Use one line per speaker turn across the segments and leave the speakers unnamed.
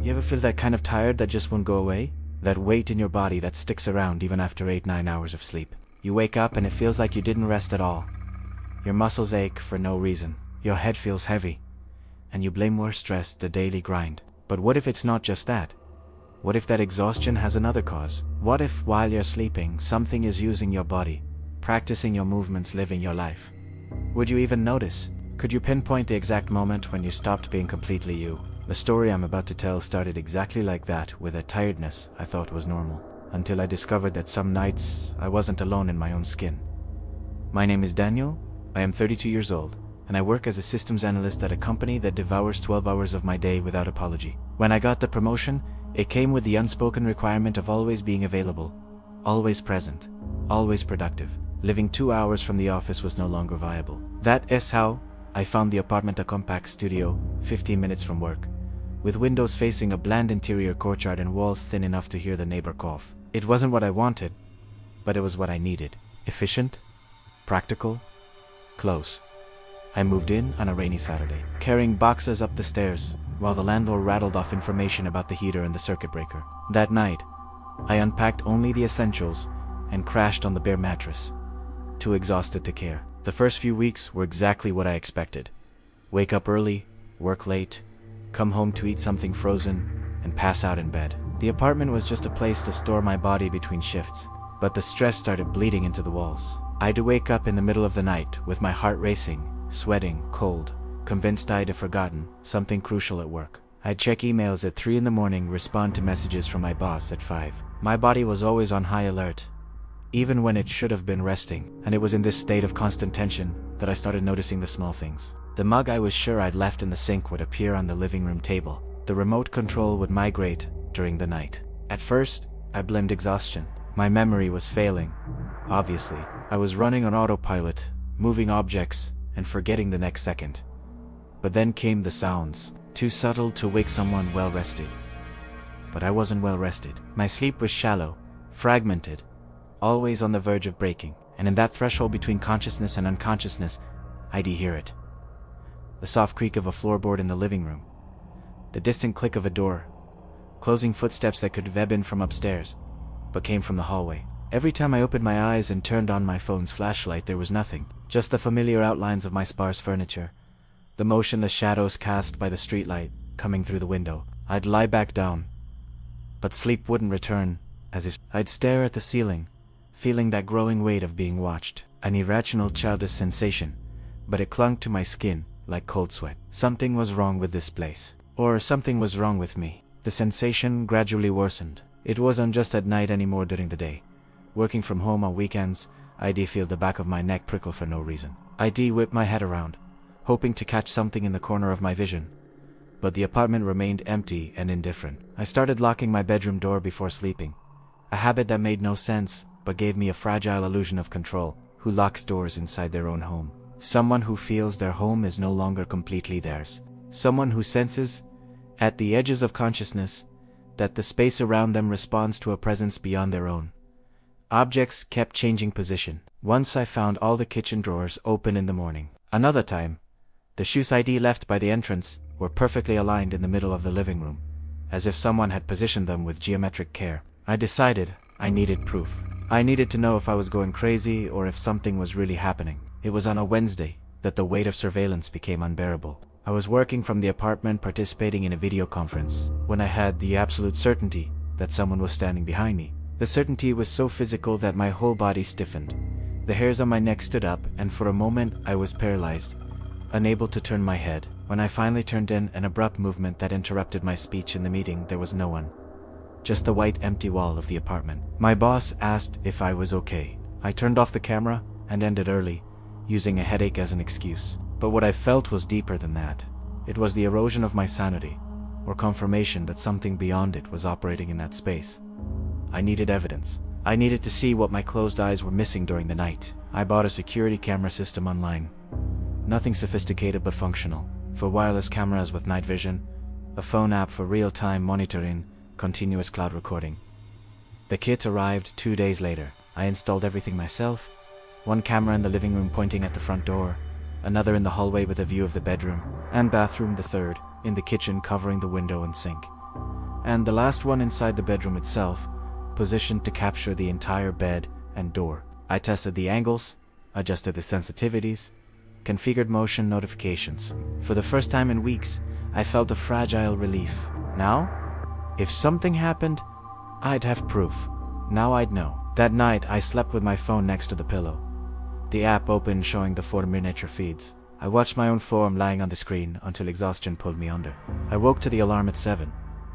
You ever feel that kind of tired that just won't go away? That weight in your body that sticks around even after 8-9 hours of sleep. You wake up and it feels like you didn't rest at all. Your muscles ache for no reason. Your head feels heavy. And you blame more stress, the daily grind. But what if it's not just that? What if that exhaustion has another cause? What if, while you're sleeping, something is using your body, practicing your movements, living your life? Would you even notice? Could you pinpoint the exact moment when you stopped being completely you? The story I'm about to tell started exactly like that, with a tiredness I thought was normal, until I discovered that some nights I wasn't alone in my own skin. My name is Daniel, I am 32 years old, and I work as a systems analyst at a company that devours 12 hours of my day without apology. When I got the promotion, it came with the unspoken requirement of always being available, always present, always productive. Living 2 hours from the office was no longer viable. That is how I found the apartment, a compact studio, 15 minutes from work, with windows facing a bland interior courtyard and walls thin enough to hear the neighbor cough. It wasn't what I wanted, but it was what I needed. Efficient, practical, close. I moved in on a rainy Saturday, carrying boxes up the stairs, while the landlord rattled off information about the heater and the circuit breaker. That night, I unpacked only the essentials and crashed on the bare mattress, too exhausted to care. The first few weeks were exactly what I expected. Wake up early, work late, come home to eat something frozen, and pass out in bed. The apartment was just a place to store my body between shifts, but the stress started bleeding into the walls. I'd wake up in the middle of the night with my heart racing, sweating, cold, convinced I'd have forgotten something crucial at work. I'd check emails at 3 in the morning, respond to messages from my boss at 5. My body was always on high alert, even when it should have been resting, and it was in this state of constant tension that I started noticing the small things. The mug I was sure I'd left in the sink would appear on the living room table. The remote control would migrate during the night. At first, I blamed exhaustion. My memory was failing. Obviously, I was running on autopilot, moving objects, and forgetting the next second. But then came the sounds, too subtle to wake someone well-rested. But I wasn't well-rested. My sleep was shallow, fragmented, always on the verge of breaking, and in that threshold between consciousness and unconsciousness, I'd hear it. The soft creak of a floorboard in the living room, the distant click of a door, closing footsteps that could have been from upstairs, but came from the hallway. Every time I opened my eyes and turned on my phone's flashlight, there was nothing, just the familiar outlines of my sparse furniture, the motionless shadows cast by the streetlight coming through the window. I'd lie back down, but sleep wouldn't return. I'd stare at the ceiling, feeling that growing weight of being watched, an irrational childish sensation, but it clung to my skin like cold sweat. Something was wrong with this place. Or something was wrong with me. The sensation gradually worsened. It wasn't just at night anymore during the day. Working from home on weekends, I'd feel the back of my neck prickle for no reason. I'd whip my head around, hoping to catch something in the corner of my vision. But the apartment remained empty and indifferent. I started locking my bedroom door before sleeping, a habit that made no sense but gave me a fragile illusion of control. Who locks doors inside their own home? Someone who feels their home is no longer completely theirs. Someone who senses, at the edges of consciousness, that the space around them responds to a presence beyond their own. Objects kept changing position. Once I found all the kitchen drawers open in the morning. Another time, the shoes I'd left by the entrance were perfectly aligned in the middle of the living room, as if someone had positioned them with geometric care. I decided I needed proof. I needed to know if I was going crazy or if something was really happening. It was on a Wednesday that the weight of surveillance became unbearable. I was working from the apartment, participating in a video conference, when I had the absolute certainty that someone was standing behind me. The certainty was so physical that my whole body stiffened. The hairs on my neck stood up, and for a moment I was paralyzed, unable to turn my head. When I finally turned in an abrupt movement that interrupted my speech in the meeting, there was no one. Just the white, empty wall of the apartment. My boss asked if I was okay. I turned off the camera and ended early, using a headache as an excuse. But what I felt was deeper than that. It was the erosion of my sanity, or confirmation that something beyond it was operating in that space. I needed evidence. I needed to see what my closed eyes were missing during the night. I bought a security camera system online. Nothing sophisticated but functional. For wireless cameras with night vision, a phone app for real-time monitoring, continuous cloud recording. The kit arrived 2 days later. I installed everything myself. One camera in the living room pointing at the front door, another in the hallway with a view of the bedroom and bathroom, the third in the kitchen covering the window and sink. and the last one inside the bedroom itself, positioned to capture the entire bed and door. I tested the angles, adjusted the sensitivities, configured motion notifications. For the first time in weeks, I felt a fragile relief. Now, if something happened, I'd have proof. Now I'd know. That night, I slept with my phone next to the pillow. The app opened showing the 4 miniature feeds. I watched my own form lying on the screen until exhaustion pulled me under. I woke to the alarm at 7,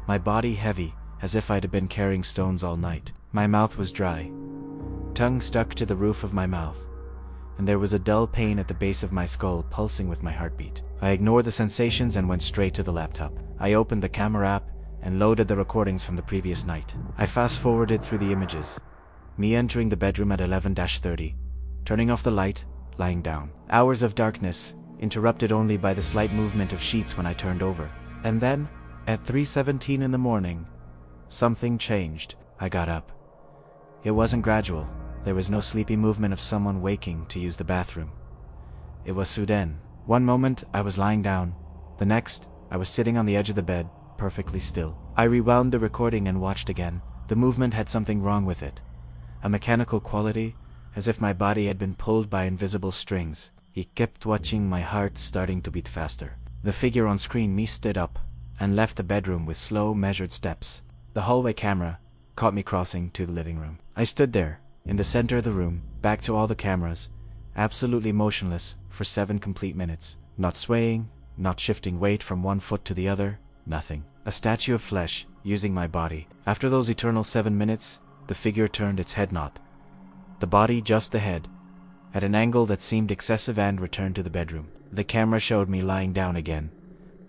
my body heavy, as if I'd been carrying stones all night. My mouth was dry, tongue stuck to the roof of my mouth, and there was a dull pain at the base of my skull pulsing with my heartbeat. I ignored the sensations and went straight to the laptop. I opened the camera app and loaded the recordings from the previous night. I fast-forwarded through the images. Me entering the bedroom at 11:30, turning off the light, lying down. Hours of darkness, interrupted only by the slight movement of sheets when I turned over. And then, at 3:17 in the morning, something changed. I got up. It wasn't gradual. There was no sleepy movement of someone waking to use the bathroom. It was sudden. One moment, I was lying down. The next, I was sitting on the edge of the bed, perfectly still. I rewound the recording and watched again. The movement had something wrong with it. A mechanical quality, as if my body had been pulled by invisible strings. I kept watching, my heart starting to beat faster. The figure on screen, me, stood up and left the bedroom with slow, measured steps. The hallway camera caught me crossing to the living room. I stood there, in the center of the room, back to all the cameras, absolutely motionless for 7 complete minutes. Not swaying, not shifting weight from one foot to the other, nothing. A statue of flesh, using my body. After those eternal 7 minutes, the figure turned its head not. The body, just the head, at an angle that seemed excessive, and returned to the bedroom. The camera showed me lying down again,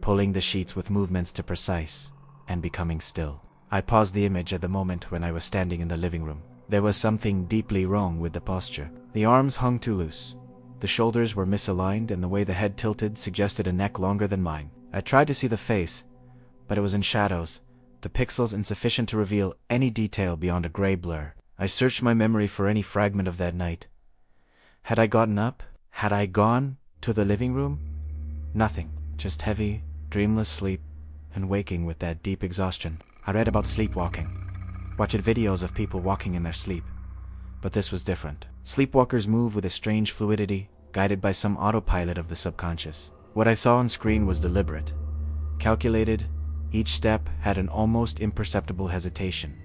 pulling the sheets with movements to precise, and becoming still. I paused the image at the moment when I was standing in the living room. There was something deeply wrong with the posture. The arms hung too loose. The shoulders were misaligned, and the way the head tilted suggested a neck longer than mine. I tried to see the face, but it was in shadows, the pixels insufficient to reveal any detail beyond a gray blur. I searched my memory for any fragment of that night. Had I gotten up? Had I gone to the living room? Nothing. Just heavy, dreamless sleep, and waking with that deep exhaustion. I read about sleepwalking, watched videos of people walking in their sleep. But this was different. Sleepwalkers move with a strange fluidity, guided by some autopilot of the subconscious. What I saw on screen was deliberate, calculated. Each step had an almost imperceptible hesitation,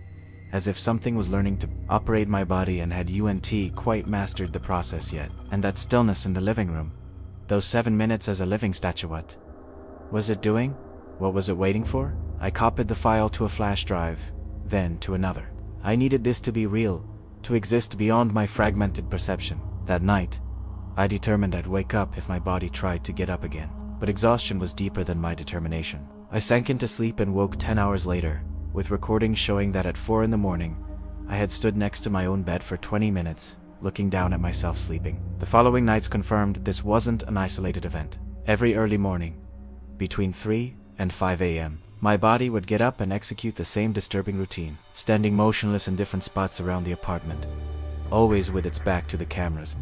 as if something was learning to operate my body and had quite mastered the process yet. And that stillness in the living room, those 7 minutes as a living statue, what was it doing? What was it waiting for? I copied the file to a flash drive, then to another. I needed this to be real, to exist beyond my fragmented perception. That night, I determined I'd wake up if my body tried to get up again. But exhaustion was deeper than my determination. I sank into sleep and woke 10 hours later, with recordings showing that at 4 in the morning, I had stood next to my own bed for 20 minutes, looking down at myself sleeping. The following nights confirmed this wasn't an isolated event. Every early morning, between 3 and 5 a.m., my body would get up and execute the same disturbing routine, standing motionless in different spots around the apartment, always with its back to the cameras,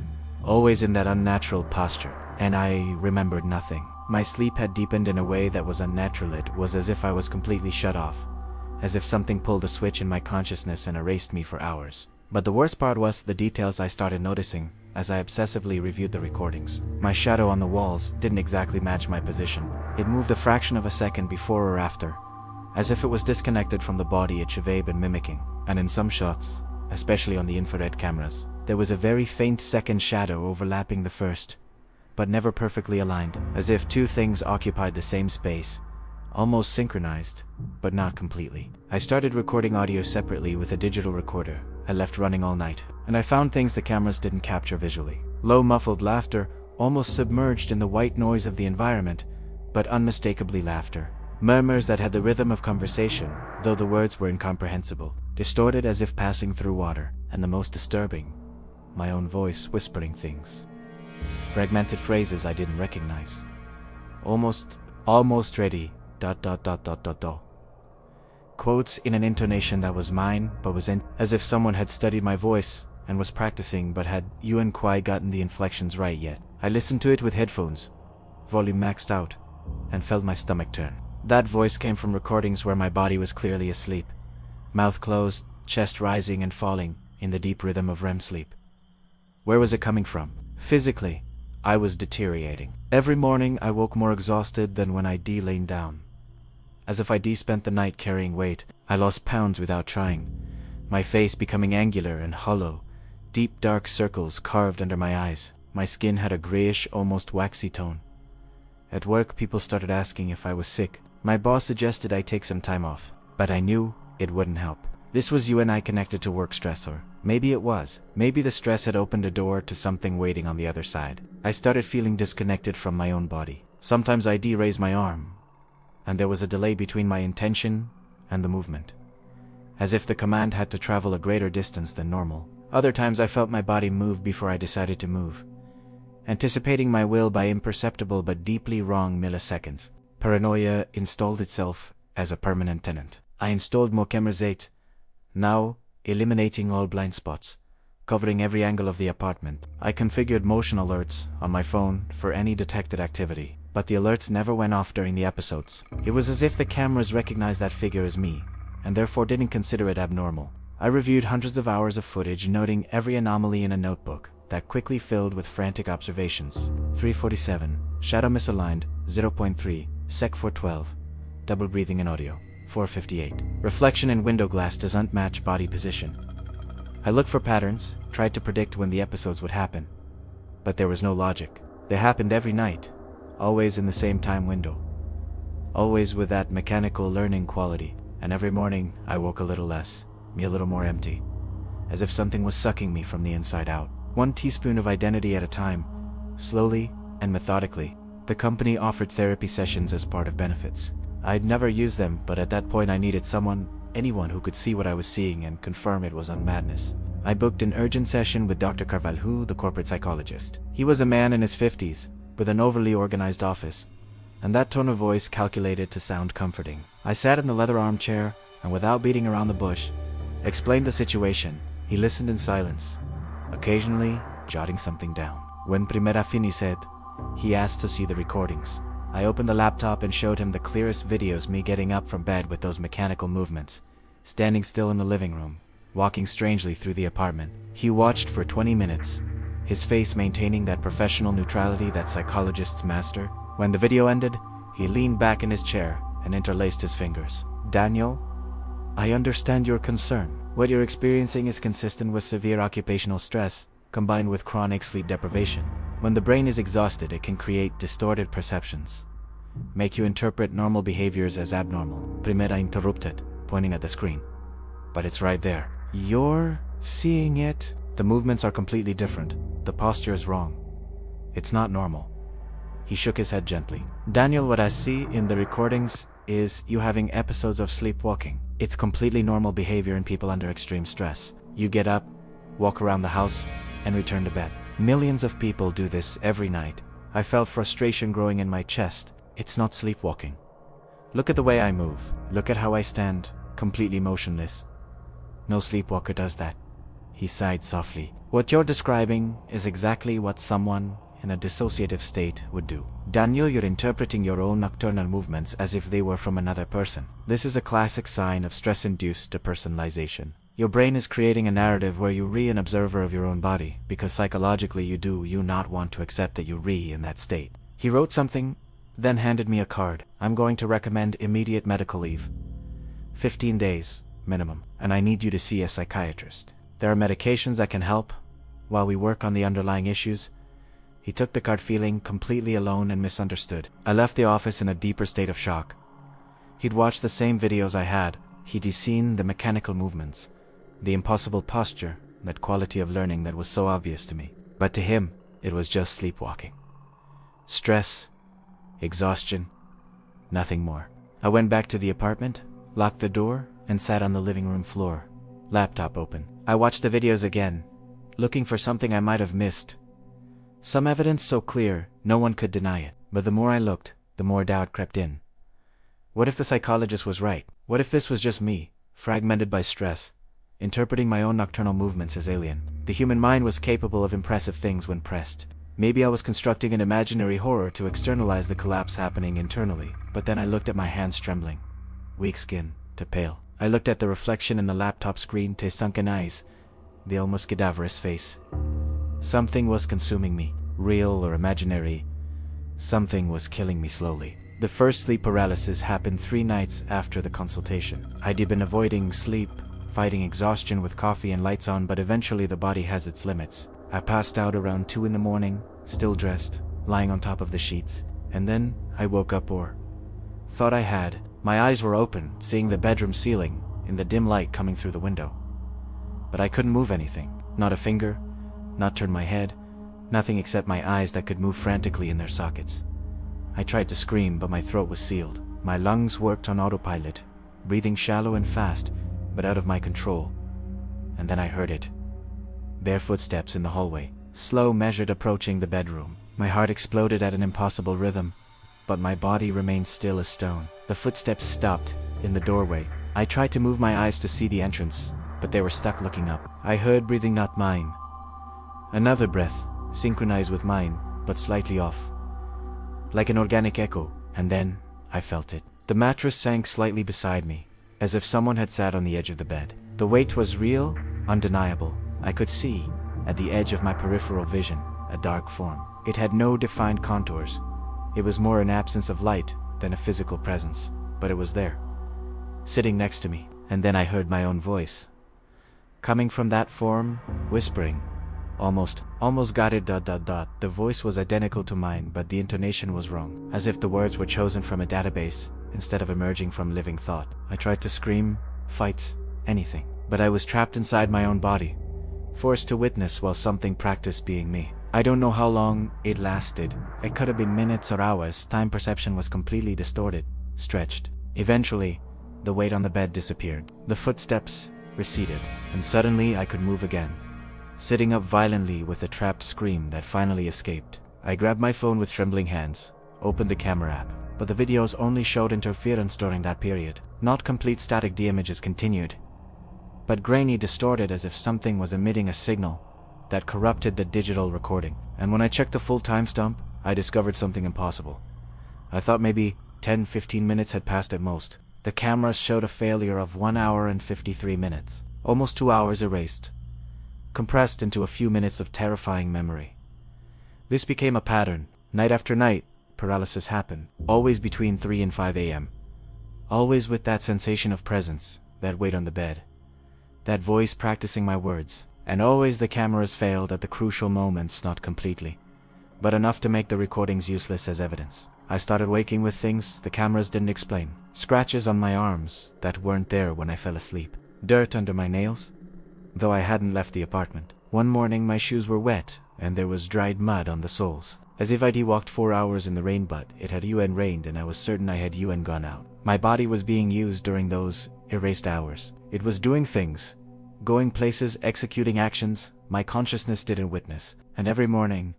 always in that unnatural posture. And I remembered nothing. My sleep had deepened in a way that was unnatural. It was as if I was completely shut off, as if something pulled a switch in my consciousness and erased me for hours. But the worst part was the details I started noticing as I obsessively reviewed the recordings. My shadow on the walls didn't exactly match my position. It moved a fraction of a second before or after, as if it was disconnected from the body it should have been mimicking. And in some shots, especially on the infrared cameras, there was a very faint second shadow overlapping the first, but never perfectly aligned, as if two things occupied the same space, almost synchronized, but not completely. I started recording audio separately with a digital recorder I left running all night, and I found things the cameras didn't capture visually. Low muffled laughter, almost submerged in the white noise of the environment, but unmistakably laughter. Murmurs that had the rhythm of conversation, though the words were incomprehensible, distorted as if passing through water, and the most disturbing, my own voice whispering things. Fragmented phrases I didn't recognize. Almost ready, ... Quotes in an intonation that was mine, but was as if someone had studied my voice and was practicing but had quite gotten the inflections right yet. I listened to it with headphones, volume maxed out, and felt my stomach turn. That voice came from recordings where my body was clearly asleep. Mouth closed, chest rising and falling, in the deep rhythm of REM sleep. Where was it coming from? Physically, I was deteriorating. Every morning I woke more exhausted than when I laid down. As if I spent the night carrying weight, I lost pounds without trying. My face becoming angular and hollow, deep dark circles carved under my eyes. My skin had a grayish, almost waxy tone. At work, people started asking if I was sick. My boss suggested I take some time off, but I knew it wouldn't help. This was you and I connected to work stress, or maybe it was. Maybe the stress had opened a door to something waiting on the other side. I started feeling disconnected from my own body. Sometimes I'd raise my arm, and there was a delay between my intention and the movement, as if the command had to travel a greater distance than normal. Other times I felt my body move before I decided to move, anticipating my will by imperceptible but deeply wrong milliseconds. Paranoia installed itself as a permanent tenant. I installed woken, now eliminating all blind spots, covering every angle of the apartment. I configured motion alerts on my phone for any detected activity, but the alerts never went off during the episodes. It was as if the cameras recognized that figure as me, and therefore didn't consider it abnormal. I reviewed hundreds of hours of footage, noting every anomaly in a notebook that quickly filled with frantic observations. 347, shadow misaligned, 0.3, sec 412, double breathing in audio, 458. Reflection in window glass doesn't match body position. I looked for patterns, tried to predict when the episodes would happen, but there was no logic. They happened every night, always in the same time window, always with that mechanical learning quality, and every morning I woke a little less, me a little more empty, as if something was sucking me from the inside out. 1 teaspoon of identity at a time, slowly and methodically. The company offered therapy sessions as part of benefits. I'd never used them, but at that point I needed anyone who could see what I was seeing and confirm it wasn't madness. I booked an urgent session with Dr. Carvalho, the corporate psychologist. He was a man in his 50s, with an overly organized office, and that tone of voice calculated to sound comforting. I sat in the leather armchair, and without beating around the bush, explained the situation. He listened in silence, occasionally jotting something down. When primera fini said, he asked to see the recordings. I opened the laptop and showed him the clearest videos, me getting up from bed with those mechanical movements, standing still in the living room, walking strangely through the apartment. He watched for 20 minutes, his face maintaining that professional neutrality that psychologists master. When the video ended, he leaned back in his chair and interlaced his fingers. Daniel, I understand your concern. What you're experiencing is consistent with severe occupational stress, combined with chronic sleep deprivation. When the brain is exhausted, it can create distorted perceptions, make you interpret normal behaviors as abnormal. Primera interrupted, pointing at the screen. But it's right there. You're seeing it? The movements are completely different. The posture is wrong. It's not normal. He shook his head gently. Daniel, what I see in the recordings is you having episodes of sleepwalking. It's completely normal behavior in people under extreme stress. You get up, walk around the house, and return to bed. Millions of people do this every night. I felt frustration growing in my chest. It's not sleepwalking. Look at the way I move. Look at how I stand, completely motionless. No sleepwalker does that. He sighed softly. What you're describing is exactly what someone in a dissociative state would do. Daniel, you're interpreting your own nocturnal movements as if they were from another person. This is a classic sign of stress-induced depersonalization. Your brain is creating a narrative where you an observer of your own body, because psychologically you not want to accept that you're in that state. He wrote something, then handed me a card. I'm going to recommend immediate medical leave. 15 days, minimum, and I need you to see a psychiatrist. There are medications that can help while we work on the underlying issues. He took the card feeling completely alone and misunderstood. I left the office in a deeper state of shock. He'd watched the same videos I had. He'd seen the mechanical movements, the impossible posture, that quality of learning that was so obvious to me. But to him, it was just sleepwalking. Stress, exhaustion, nothing more. I went back to the apartment, locked the door, and sat on the living room floor, laptop open. I watched the videos again, looking for something I might have missed. Some evidence so clear, no one could deny it. But the more I looked, the more doubt crept in. What if the psychologist was right? What if this was just me, fragmented by stress, interpreting my own nocturnal movements as alien? The human mind was capable of impressive things when pressed. Maybe I was constructing an imaginary horror to externalize the collapse happening internally. But then I looked at my hands trembling, weak skin to pale. I looked at the reflection in the laptop screen to sunken eyes, the almost cadaverous face. Something was consuming me, real or imaginary. Something was killing me slowly. The first sleep paralysis happened 3 nights after the consultation. I'd been avoiding sleep, fighting exhaustion with coffee and lights on, but eventually the body has its limits. I passed out around 2 in the morning, still dressed, lying on top of the sheets, and then I woke up or thought I had. My eyes were open, seeing the bedroom ceiling in the dim light coming through the window. But I couldn't move anything, not a finger, not turn my head, nothing except my eyes that could move frantically in their sockets. I tried to scream, but my throat was sealed. My lungs worked on autopilot, breathing shallow and fast, but out of my control. And then I heard it. Bare footsteps in the hallway, slow, measured, approaching the bedroom. My heart exploded at an impossible rhythm, but my body remained still as stone. The footsteps stopped in the doorway. I tried to move my eyes to see the entrance, but they were stuck looking up. I heard breathing, not mine. Another breath, synchronized with mine, but slightly off, like an organic echo, and then I felt it. The mattress sank slightly beside me, as if someone had sat on the edge of the bed. The weight was real, undeniable. I could see, at the edge of my peripheral vision, a dark form. It had no defined contours. It was more an absence of light than a physical presence, but it was there, sitting next to me. And then I heard my own voice, coming from that form, whispering, almost guarded ... The voice was identical to mine, but the intonation was wrong, as if the words were chosen from a database instead of emerging from living thought. I tried to scream, fight, anything, but I was trapped inside my own body, forced to witness while something practiced being me. I don't know how long it lasted. It could have been minutes or hours. Time perception was completely distorted, stretched. Eventually, the weight on the bed disappeared. The footsteps receded, and suddenly I could move again, sitting up violently with a trapped scream that finally escaped. I grabbed my phone with trembling hands, opened the camera app, but the videos only showed interference during that period. Not complete static, the images continued, but grainy, distorted, as if something was emitting a signal that corrupted the digital recording. And when I checked the full timestamp, I discovered something impossible. I thought maybe 10-15 minutes had passed at most. The cameras showed a failure of 1 hour and 53 minutes. Almost 2 hours erased, compressed into a few minutes of terrifying memory. This became a pattern. Night after night, paralysis happened, always between 3 and 5 a.m. Always with that sensation of presence, that weight on the bed, that voice practicing my words. And always the cameras failed at the crucial moments, not completely, but enough to make the recordings useless as evidence. I started waking with things the cameras didn't explain. Scratches on my arms that weren't there when I fell asleep. Dirt under my nails, though I hadn't left the apartment. One morning my shoes were wet, and there was dried mud on the soles, as if I'd walked 4 hours in the rain, but it had rained and I was certain I had gone out. My body was being used during those erased hours. It was doing things, going places, executing actions my consciousness didn't witness. And every morning,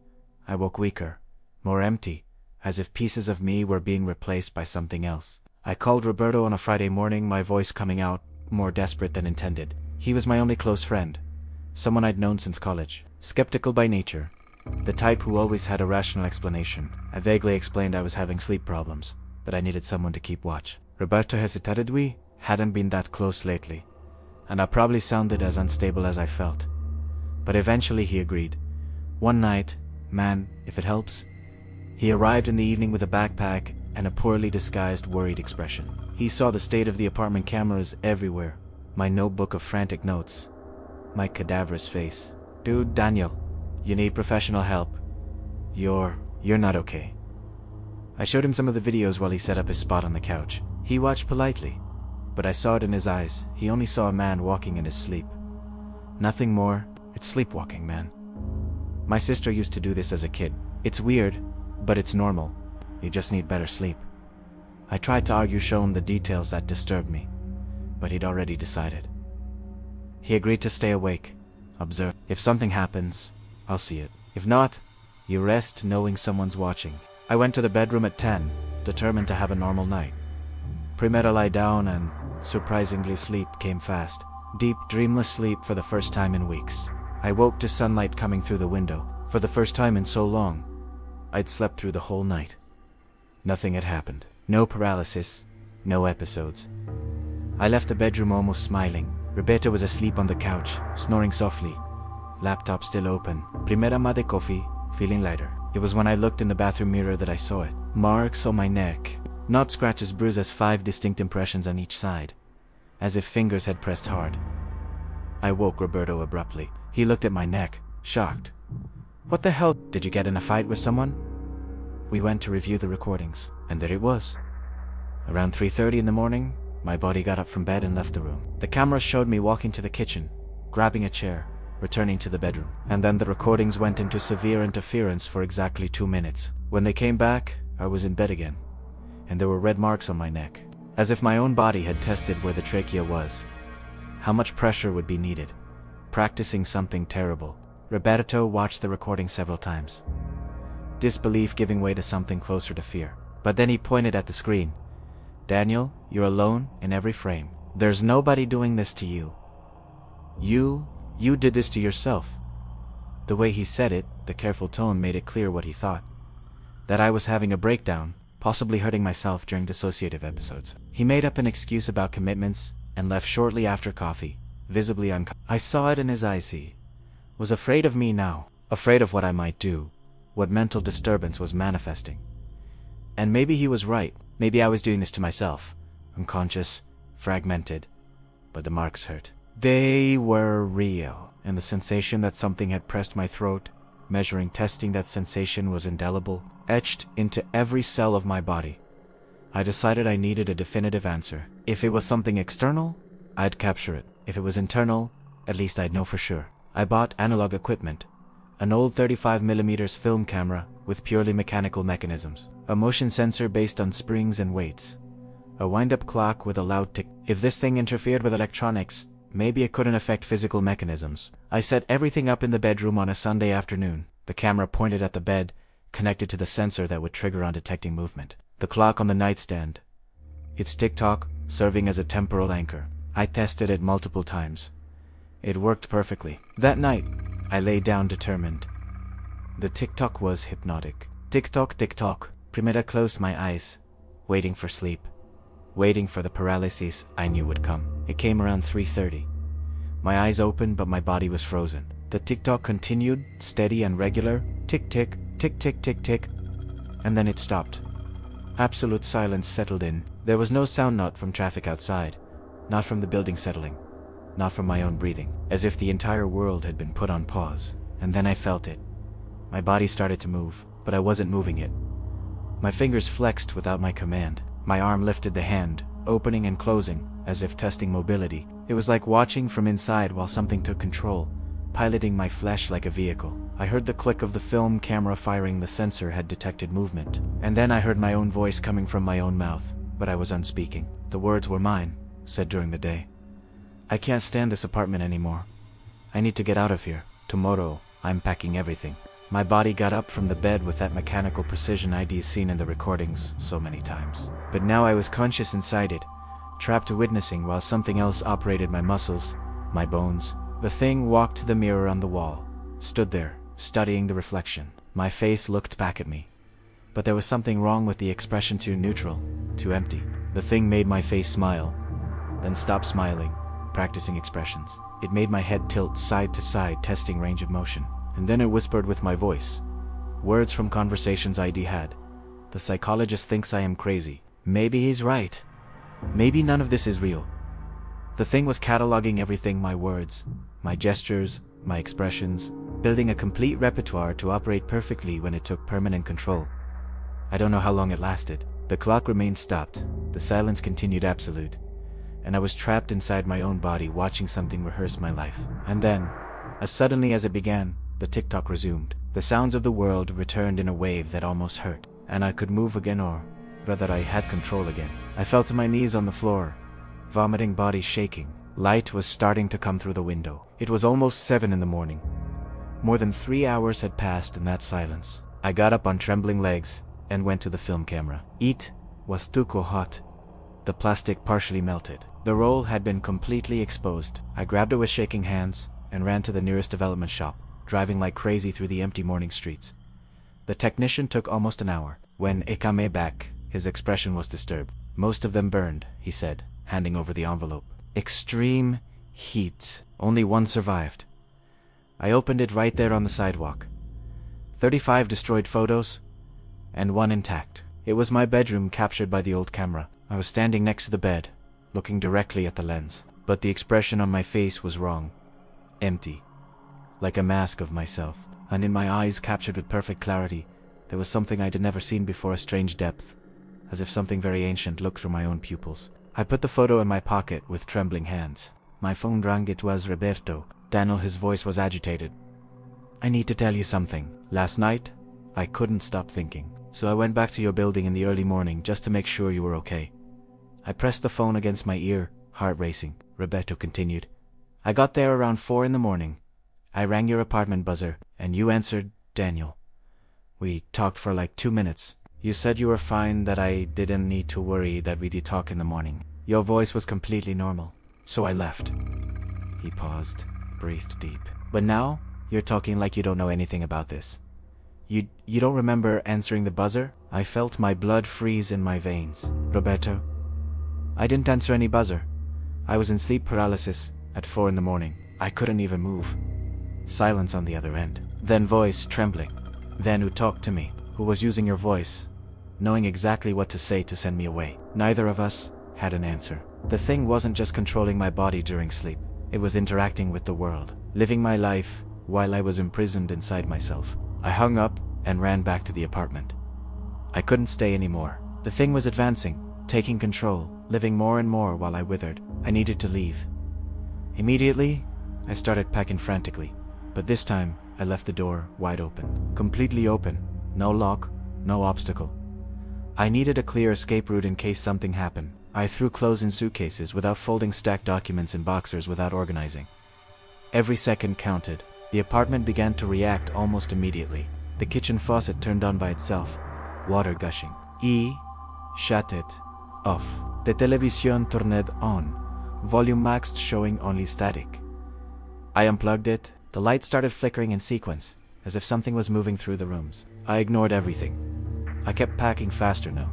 I woke weaker, more empty, as if pieces of me were being replaced by something else. I called Roberto on a Friday morning, my voice coming out more desperate than intended. He was my only close friend, someone I'd known since college. Skeptical by nature, the type who always had a rational explanation. I vaguely explained I was having sleep problems, that I needed someone to keep watch. Roberto hesitated. We hadn't been that close lately, and I probably sounded as unstable as I felt. But eventually he agreed. One night, man, if it helps. He arrived in the evening with a backpack and a poorly disguised, worried expression. He saw the state of the apartment, cameras everywhere, my notebook of frantic notes, my cadaverous face. Dude, Daniel, you need professional help. You're not okay. I showed him some of the videos while he set up his spot on the couch. He watched politely, but I saw it in his eyes. He only saw a man walking in his sleep. Nothing more. It's sleepwalking, man. My sister used to do this as a kid. It's weird, but it's normal. You just need better sleep. I tried to argue, show him the details that disturbed me, but he'd already decided. He agreed to stay awake, observe. If something happens, I'll see it. If not, you rest knowing someone's watching. I went to the bedroom at 10, determined to have a normal night. Pre-med, I lie down and, surprisingly, sleep came fast. Deep, dreamless sleep for the first time in weeks. I woke to sunlight coming through the window, For the first time in so long, I'd slept through the whole night. Nothing had happened. No paralysis, no episodes. I left the bedroom almost smiling. Roberta was asleep on the couch, snoring softly. Laptop still open. Primera ma de coffee, feeling lighter. It was when I looked in the bathroom mirror that I saw it. Marks on my neck. Not scratches, bruises, 5 distinct impressions on each side, as if fingers had pressed hard. I woke Roberto abruptly. He looked at my neck, shocked. "What the hell? Did you get in a fight with someone?" We went to review the recordings, and there it was. Around 3:30 in the morning, my body got up from bed and left the room. The camera showed me walking to the kitchen, grabbing a chair, returning to the bedroom. And then the recordings went into severe interference for exactly 2 minutes. When they came back, I was in bed again, and there were red marks on my neck, as if my own body had tested where the trachea was. How much pressure would be needed? Practicing something terrible. Roberto watched the recording several times, disbelief giving way to something closer to fear. But then he pointed at the screen. "Daniel, you're alone in every frame. There's nobody doing this to you. You did this to yourself." The way he said it, the careful tone, made it clear what he thought. That I was having a breakdown, possibly hurting myself during dissociative episodes. He made up an excuse about commitments and left shortly after coffee, visibly uncomfortable. I saw it in his eyes. He was afraid of me now, afraid of what I might do, what mental disturbance was manifesting. And maybe he was right. Maybe I was doing this to myself, unconscious, fragmented, but the marks hurt. They were real, and the sensation that something had pressed my throat, measuring, testing that sensation, was indelible, etched into every cell of my body. I decided I needed a definitive answer. If it was something external, I'd capture it. If it was internal, at least I'd know for sure. I bought analog equipment, an old 35mm film camera with purely mechanical mechanisms, a motion sensor based on springs and weights, a wind-up clock with a loud tick. If this thing interfered with electronics, maybe it couldn't affect physical mechanisms. I set everything up in the bedroom on a Sunday afternoon. The camera pointed at the bed, connected to the sensor that would trigger on detecting movement. The clock on the nightstand, its tick-tock serving as a temporal anchor. I tested it multiple times. It worked perfectly. That night, I lay down determined. The tick-tock was hypnotic. Tick-tock, tick-tock. Primera closed my eyes, waiting for sleep, waiting for the paralysis I knew would come. It came around 3:30. My eyes opened, but my body was frozen. The tick-tock continued, steady and regular, tick-tick, tick-tick, tick-tick, and then it stopped. Absolute silence settled in. There was no sound, not from traffic outside, not from the building settling, not from my own breathing, as if the entire world had been put on pause. And then I felt it. My body started to move, but I wasn't moving it. My fingers flexed without my command. My arm lifted the hand, opening and closing, as if testing mobility. It was like watching from inside while something took control, piloting my flesh like a vehicle. I heard the click of the film camera firing. The sensor had detected movement. And then I heard my own voice coming from my own mouth, but I was unspeaking. The words were mine, said during the day. "I can't stand this apartment anymore. I need to get out of here. Tomorrow, I'm packing everything." My body got up from the bed with that mechanical precision I'd seen in the recordings so many times. But now I was conscious inside it, trapped witnessing while something else operated my muscles, my bones. The thing walked to the mirror on the wall, stood there, studying the reflection. My face looked back at me. But there was something wrong with the expression, too neutral, too empty. The thing made my face smile, then stop smiling, practicing expressions. It made my head tilt side to side, testing range of motion. And then it whispered with my voice, words from conversations I'd had. "The psychologist thinks I am crazy. Maybe he's right. Maybe none of this is real." The thing was cataloging everything, my words, my gestures, my expressions, building a complete repertoire to operate perfectly when it took permanent control. I don't know how long it lasted. The clock remained stopped, the silence continued absolute, and I was trapped inside my own body watching something rehearse my life. And then, as suddenly as it began, the tick-tock resumed. The sounds of the world returned in a wave that almost hurt, and I could move again, or rather I had control again. I fell to my knees on the floor, vomiting, body shaking. Light was starting to come through the window. It was almost 7 in the morning. More than 3 hours had passed in that silence. I got up on trembling legs and went to the film camera. It was too hot. The plastic partially melted. The roll had been completely exposed. I grabbed it with shaking hands and ran to the nearest development shop. driving like crazy through the empty morning streets. The technician took almost an hour. When I came back, his expression was disturbed. Most of them burned, he said, handing over the envelope. Extreme heat. Only one survived. I opened it right there on the sidewalk. 35 destroyed photos, and one intact. It was my bedroom captured by the old camera. I was standing next to the bed, looking directly at the lens. But the expression on my face was wrong. Empty. Like a mask of myself. And in my eyes, captured with perfect clarity, there was something I had never seen before, a strange depth, as if something very ancient looked through my own pupils. I put the photo in my pocket with trembling hands. My phone rang. It was Roberto. Daniel, his voice was agitated. I need to tell you something. Last night, I couldn't stop thinking. So I went back to your building in the early morning just to make sure you were okay. I pressed the phone against my ear, heart racing. Roberto continued. I got there around 4 in the morning. I rang your apartment buzzer, and you answered, Daniel. We talked for like 2 minutes. You said you were fine, that I didn't need to worry, that we'd talk in the morning. Your voice was completely normal. So I left. He paused, breathed deep. But now, you're talking like you don't know anything about this. You don't remember answering the buzzer? I felt my blood freeze in my veins. Roberto, I didn't answer any buzzer. I was in sleep paralysis at 4 in the morning. I couldn't even move. Silence on the other end. Then voice trembling. Then who talked to me? Who was using your voice? Knowing exactly what to say to send me away. Neither of us had an answer. The thing wasn't just controlling my body during sleep. It was interacting with the world. Living my life while I was imprisoned inside myself. I hung up and ran back to the apartment. I couldn't stay anymore. The thing was advancing, taking control, living more and more while I withered. I needed to leave. Immediately, I started packing frantically. But this time, I left the door wide open. Completely open. No lock, no obstacle. I needed a clear escape route in case something happened. I threw clothes in suitcases without folding, stacked documents in boxers without organizing. Every second counted. The apartment began to react almost immediately. The kitchen faucet turned on by itself, water gushing. Shut it off. The television turned on, volume maxed, showing only static. I unplugged it. The light started flickering in sequence, as if something was moving through the rooms. I ignored everything. I kept packing faster now.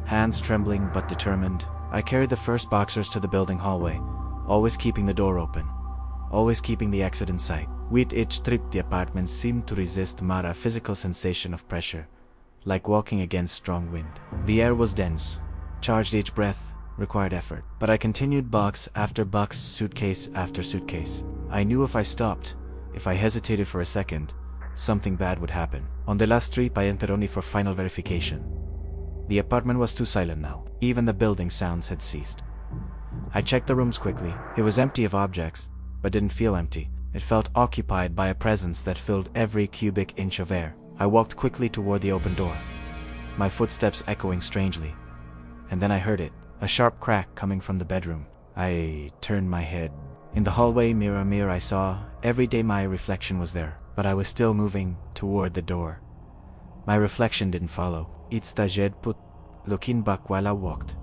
Hands trembling but determined, I carried the first boxers to the building hallway, always keeping the door open, always keeping the exit in sight. With each trip, the apartment seemed to resist a physical sensation of pressure, like walking against strong wind. The air was dense, charged. Each breath required effort. But I continued, box after box, suitcase after suitcase. I knew if I stopped, if I hesitated for a second, something bad would happen. On the last trip, I entered only for final verification. The apartment was too silent now. Even the building sounds had ceased. I checked the rooms quickly. It was empty of objects, but didn't feel empty. It felt occupied by a presence that filled every cubic inch of air. I walked quickly toward the open door, my footsteps echoing strangely. And then I heard it, a sharp crack coming from the bedroom. I turned my head. In the hallway, mirror, I saw every day my reflection was there, but I was still moving toward the door. My reflection didn't follow. It staged put, looking back while I walked.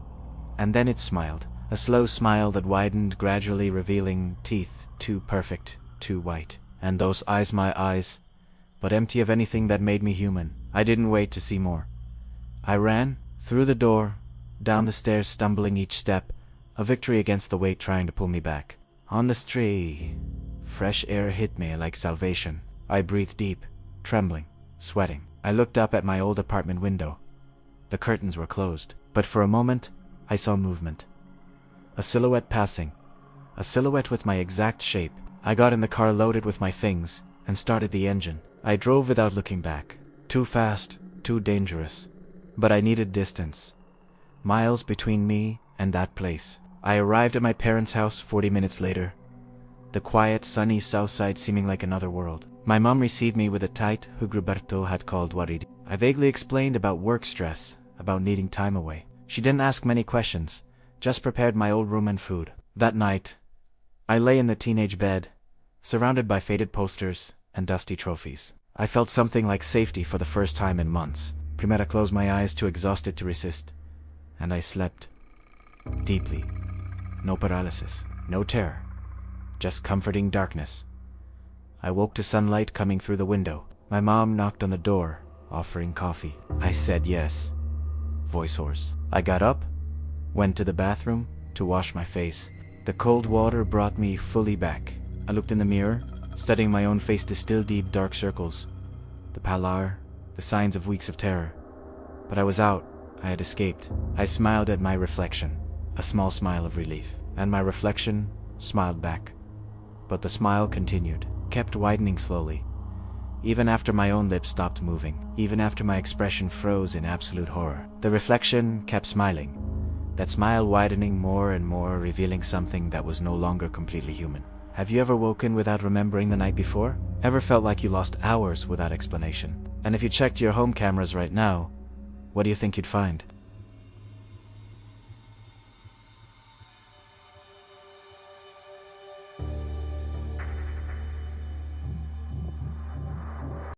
And then it smiled, a slow smile that widened, gradually revealing teeth too perfect, too white. And those eyes, my eyes, but empty of anything that made me human. I didn't wait to see more. I ran, through the door, down the stairs, stumbling each step, a victory against the weight trying to pull me back. On the street, fresh air hit me like salvation. I breathed deep, trembling, sweating. I looked up at my old apartment window. The curtains were closed, but for a moment, I saw movement. A silhouette passing, a silhouette with my exact shape. I got in the car loaded with my things and started the engine. I drove without looking back. Too fast, too dangerous. But I needed distance. Miles between me and that place. I arrived at my parents' house 40 minutes later. The quiet, sunny south side seeming like another world. My mom received me with a tight hug Roberto had called worried. I vaguely explained about work stress, about needing time away. She didn't ask many questions, just prepared my old room and food. That night, I lay in the teenage bed, surrounded by faded posters and dusty trophies. I felt something like safety for the first time in months. Primera closed my eyes, too exhausted to resist, and I slept. Deeply. No paralysis, no terror, just comforting darkness. I woke to sunlight coming through the window. My mom knocked on the door, offering coffee. I said yes. Voice hoarse. I got up, went to the bathroom to wash my face. The cold water brought me fully back. I looked in the mirror, studying my own face to still deep dark circles. The pallor, the signs of weeks of terror. But I was out. I had escaped. I smiled at my reflection, a small smile of relief. And my reflection smiled back. But the smile continued, kept widening slowly. Even after my own lips stopped moving, even after my expression froze in absolute horror, the reflection kept smiling. That smile widening more and more, revealing something that was no longer completely human. Have you ever woken without remembering the night before? Ever felt like you lost hours without explanation? And if you checked your home cameras right now, what do you think you'd find?